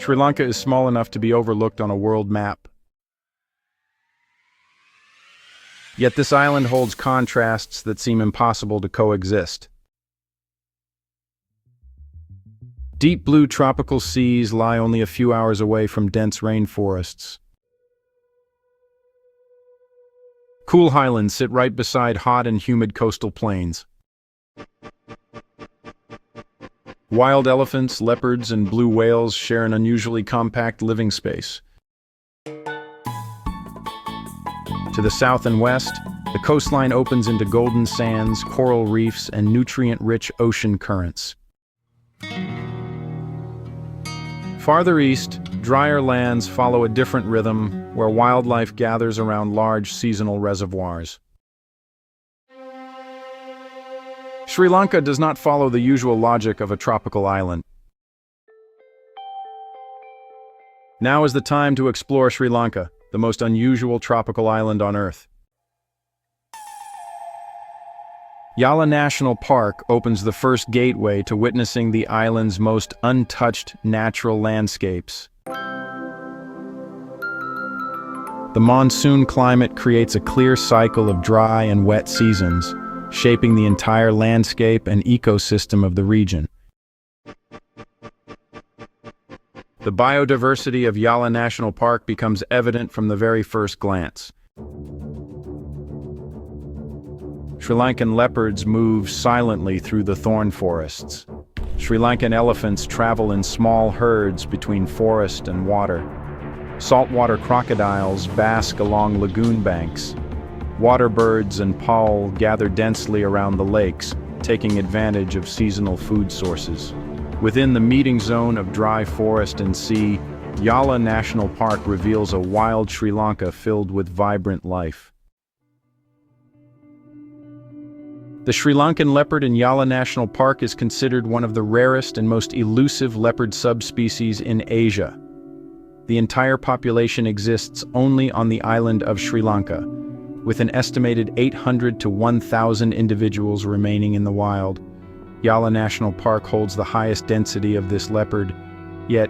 Sri Lanka is small enough to be overlooked on a world map. Yet this island holds contrasts that seem impossible to coexist. Deep blue tropical seas lie only a few hours away from dense rainforests. Cool highlands sit right beside hot and humid coastal plains. Wild elephants, leopards, and blue whales share an unusually compact living space. To the south and west, the coastline opens into golden sands, coral reefs, and nutrient-rich ocean currents. Farther east, drier lands follow a different rhythm where wildlife gathers around large seasonal reservoirs. Sri Lanka does not follow the usual logic of a tropical island. Now is the time to explore Sri Lanka, the most unusual tropical island on Earth. Yala National Park opens the first gateway to witnessing the island's most untouched natural landscapes. The monsoon climate creates a clear cycle of dry and wet seasons, shaping the entire landscape and ecosystem of the region. The biodiversity of Yala National Park becomes evident from the very first glance. Sri Lankan leopards move silently through the thorn forests. Sri Lankan elephants travel in small herds between forest and water. Saltwater crocodiles bask along lagoon banks. Water birds and pal gather densely around the lakes, taking advantage of seasonal food sources. Within the meeting zone of dry forest and sea, Yala National Park reveals a wild Sri Lanka filled with vibrant life. The Sri Lankan leopard in Yala National Park is considered one of the rarest and most elusive leopard subspecies in Asia. The entire population exists only on the island of Sri Lanka, with an estimated 800 to 1,000 individuals remaining in the wild. Yala National Park holds the highest density of this leopard, yet,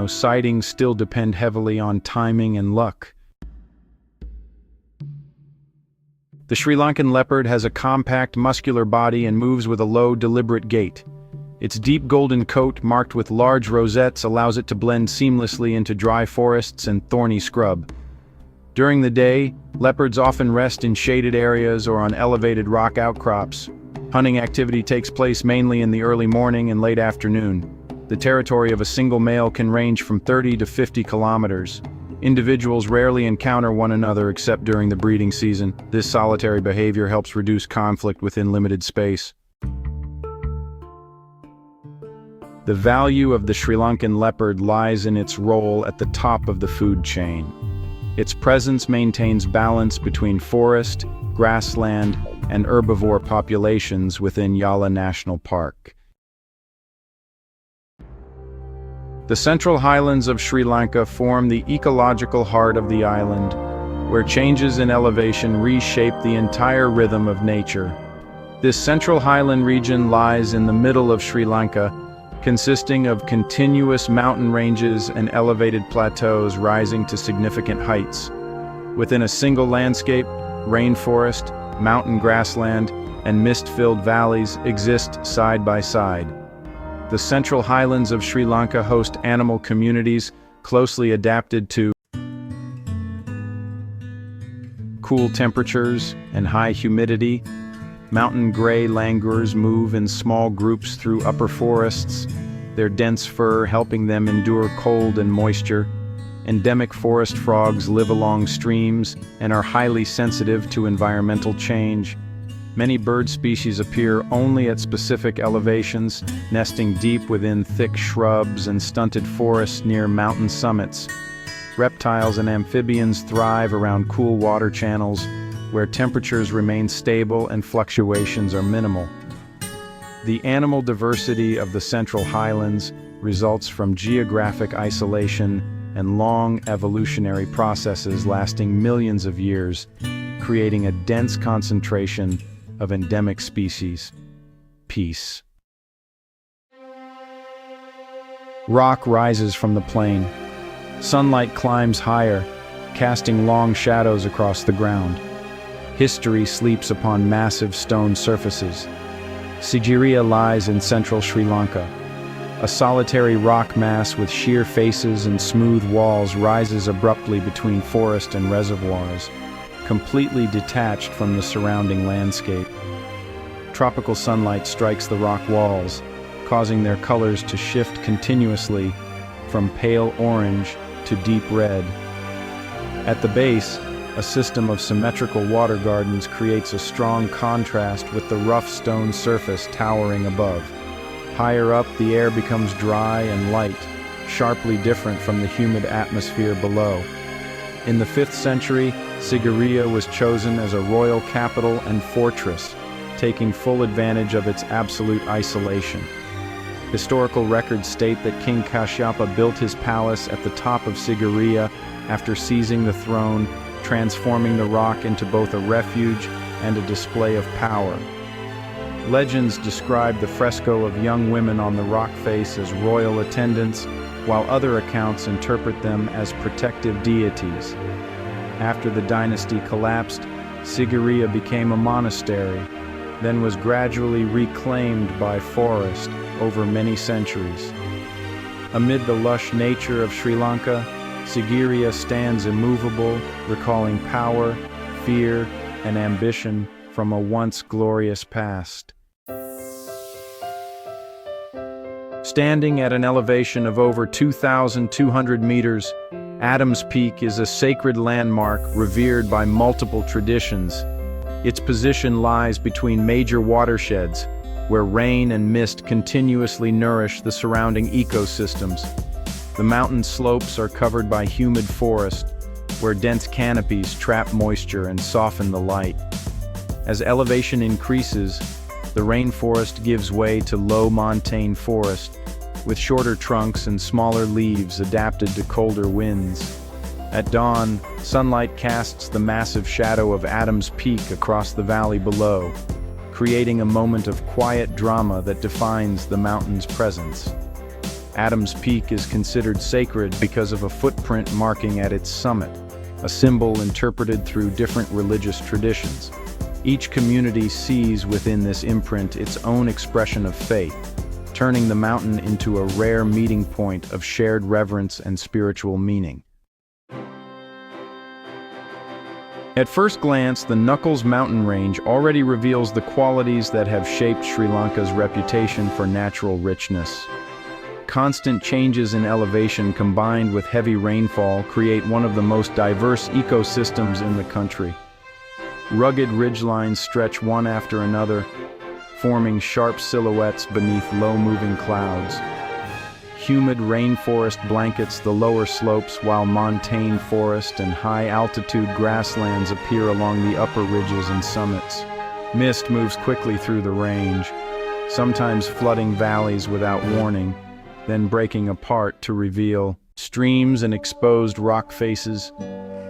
sightings still depend heavily on timing and luck. The Sri Lankan leopard has a compact, muscular body and moves with a low, deliberate gait. Its deep golden coat, marked with large rosettes, allows it to blend seamlessly into dry forests and thorny scrub. During the day, leopards often rest in shaded areas or on elevated rock outcrops. Hunting activity takes place mainly in the early morning and late afternoon. The territory of a single male can range from 30 to 50 kilometers. Individuals rarely encounter one another except during the breeding season. This solitary behavior helps reduce conflict within limited space. The value of the Sri Lankan leopard lies in its role at the top of the food chain. Its presence maintains balance between forest, grassland, and herbivore populations within Yala National Park. The central highlands of Sri Lanka form the ecological heart of the island, where changes in elevation reshape the entire rhythm of nature. This central highland region lies in the middle of Sri Lanka, consisting of continuous mountain ranges and elevated plateaus rising to significant heights. Within a single landscape, rainforest, mountain grassland, and mist-filled valleys exist side by side. The central highlands of Sri Lanka host animal communities closely adapted to cool temperatures and high humidity. Mountain gray langurs move in small groups through upper forests, their dense fur helping them endure cold and moisture. Endemic forest frogs live along streams and are highly sensitive to environmental change. Many bird species appear only at specific elevations, nesting deep within thick shrubs and stunted forests near mountain summits. Reptiles and amphibians thrive around cool water channels, where temperatures remain stable and fluctuations are minimal. The animal diversity of the Central Highlands results from geographic isolation and long evolutionary processes lasting millions of years, creating a dense concentration of endemic species. Peace. Rock rises from the plain. Sunlight climbs higher, casting long shadows across the ground. History sleeps upon massive stone surfaces. Sigiriya lies in central Sri Lanka. A solitary rock mass with sheer faces and smooth walls rises abruptly between forest and reservoirs, completely detached from the surrounding landscape. Tropical sunlight strikes the rock walls, causing their colors to shift continuously from pale orange to deep red. At the base, a system of symmetrical water gardens creates a strong contrast with the rough stone surface towering above. Higher up, the air becomes dry and light, sharply different from the humid atmosphere below. In the 5th century, Sigiriya was chosen as a royal capital and fortress, taking full advantage of its absolute isolation. Historical records state that King Kashyapa built his palace at the top of Sigiriya after seizing the throne, transforming the rock into both a refuge and a display of power. Legends describe the fresco of young women on the rock face as royal attendants, while other accounts interpret them as protective deities. After the dynasty collapsed, Sigiriya became a monastery, then was gradually reclaimed by forest over many centuries. Amid the lush nature of Sri Lanka, Sigiriya stands immovable, recalling power, fear, and ambition from a once glorious past. Standing at an elevation of over 2,200 meters, Adams Peak is a sacred landmark revered by multiple traditions. Its position lies between major watersheds, where rain and mist continuously nourish the surrounding ecosystems. The mountain slopes are covered by humid forest, where dense canopies trap moisture and soften the light. As elevation increases, the rainforest gives way to low montane forest, with shorter trunks and smaller leaves adapted to colder winds. At dawn, sunlight casts the massive shadow of Adams Peak across the valley below, creating a moment of quiet drama that defines the mountain's presence. Adams Peak is considered sacred because of a footprint marking at its summit, a symbol interpreted through different religious traditions. Each community sees within this imprint its own expression of faith, turning the mountain into a rare meeting point of shared reverence and spiritual meaning. At first glance, the Knuckles mountain range already reveals the qualities that have shaped Sri Lanka's reputation for natural richness. Constant changes in elevation combined with heavy rainfall create one of the most diverse ecosystems in the country. Rugged ridgelines stretch one after another, forming sharp silhouettes beneath low-moving clouds. Humid rainforest blankets the lower slopes while montane forest and high-altitude grasslands appear along the upper ridges and summits. Mist moves quickly through the range, sometimes flooding valleys without warning, then breaking apart to reveal streams and exposed rock faces.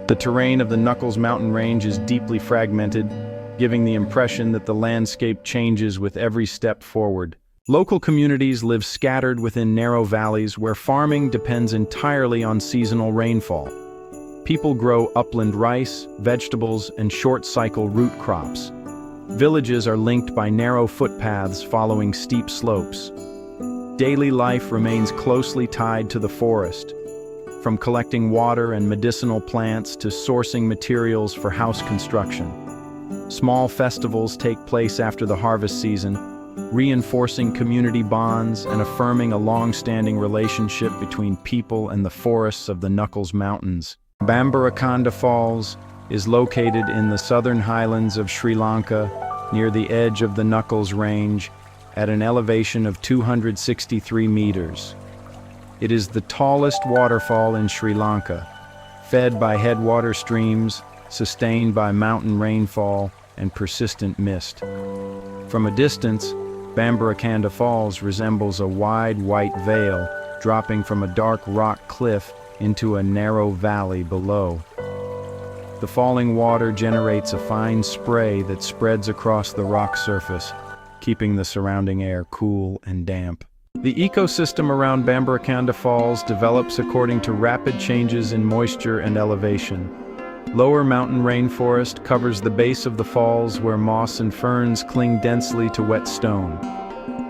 The terrain of the Knuckles mountain range is deeply fragmented, giving the impression that the landscape changes with every step forward. Local communities live scattered within narrow valleys where farming depends entirely on seasonal rainfall. People grow upland rice, vegetables, and short-cycle root crops. Villages are linked by narrow footpaths following steep slopes. Daily life remains closely tied to the forest, from collecting water and medicinal plants to sourcing materials for house construction. Small festivals take place after the harvest season, reinforcing community bonds and affirming a long-standing relationship between people and the forests of the Knuckles Mountains. Bambarakanda Falls is located in the southern highlands of Sri Lanka, near the edge of the Knuckles Range, at an elevation of 263 meters. It is the tallest waterfall in Sri Lanka, fed by headwater streams, sustained by mountain rainfall and persistent mist. From a distance, Bambarakanda Falls resembles a wide white veil dropping from a dark rock cliff into a narrow valley below. The falling water generates a fine spray that spreads across the rock surface, keeping the surrounding air cool and damp. The ecosystem around Bambarakanda Falls develops according to rapid changes in moisture and elevation. Lower mountain rainforest covers the base of the falls where moss and ferns cling densely to wet stone.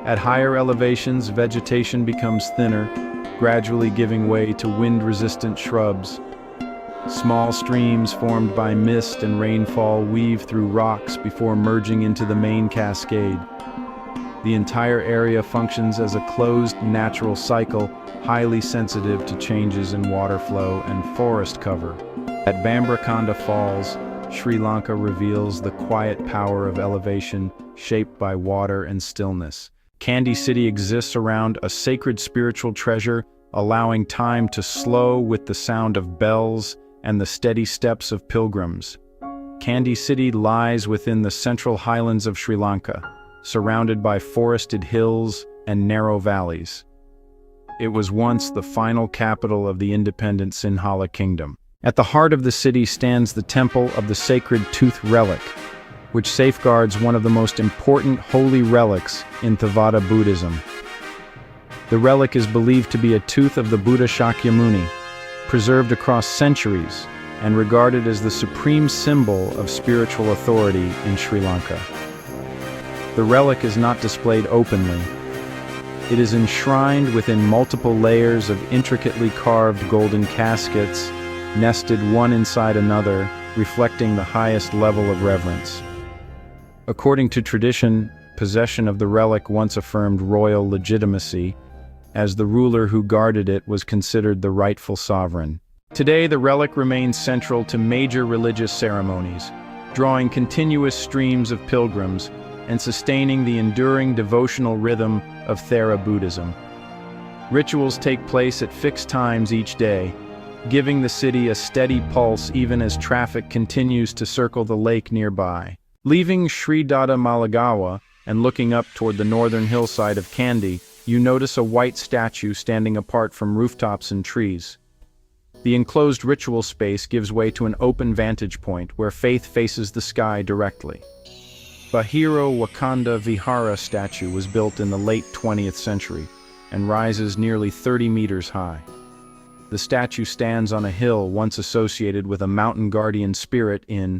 At higher elevations, vegetation becomes thinner, gradually giving way to wind-resistant shrubs. Small streams formed by mist and rainfall weave through rocks before merging into the main cascade. The entire area functions as a closed natural cycle, highly sensitive to changes in water flow and forest cover. At Bambarakanda Falls, Sri Lanka reveals the quiet power of elevation shaped by water and stillness. Kandy City exists around a sacred spiritual treasure, allowing time to slow with the sound of bells and the steady steps of pilgrims. Kandy City lies within the central highlands of Sri Lanka, surrounded by forested hills and narrow valleys. It was once the final capital of the independent Sinhala kingdom. At the heart of the city stands the temple of the sacred tooth relic, which safeguards one of the most important holy relics in Theravada Buddhism. The relic is believed to be a tooth of the Buddha Shakyamuni, preserved across centuries and regarded as the supreme symbol of spiritual authority in Sri Lanka. The relic is not displayed openly. It is enshrined within multiple layers of intricately carved golden caskets, nested one inside another, reflecting the highest level of reverence. According to tradition, possession of the relic once affirmed royal legitimacy, as the ruler who guarded it was considered the rightful sovereign. Today, the relic remains central to major religious ceremonies, drawing continuous streams of pilgrims and sustaining the enduring devotional rhythm of Theravada Buddhism. Rituals take place at fixed times each day, giving the city a steady pulse even as traffic continues to circle the lake nearby. Leaving Sri Dada Malagawa and looking up toward the northern hillside of Kandy, you notice a white statue standing apart from rooftops and trees. The enclosed ritual space gives way to an open vantage point where faith faces the sky directly. Bahiro Wakanda Vihara statue was built in the late 20th century and rises nearly 30 meters high. The statue stands on a hill once associated with a mountain guardian spirit in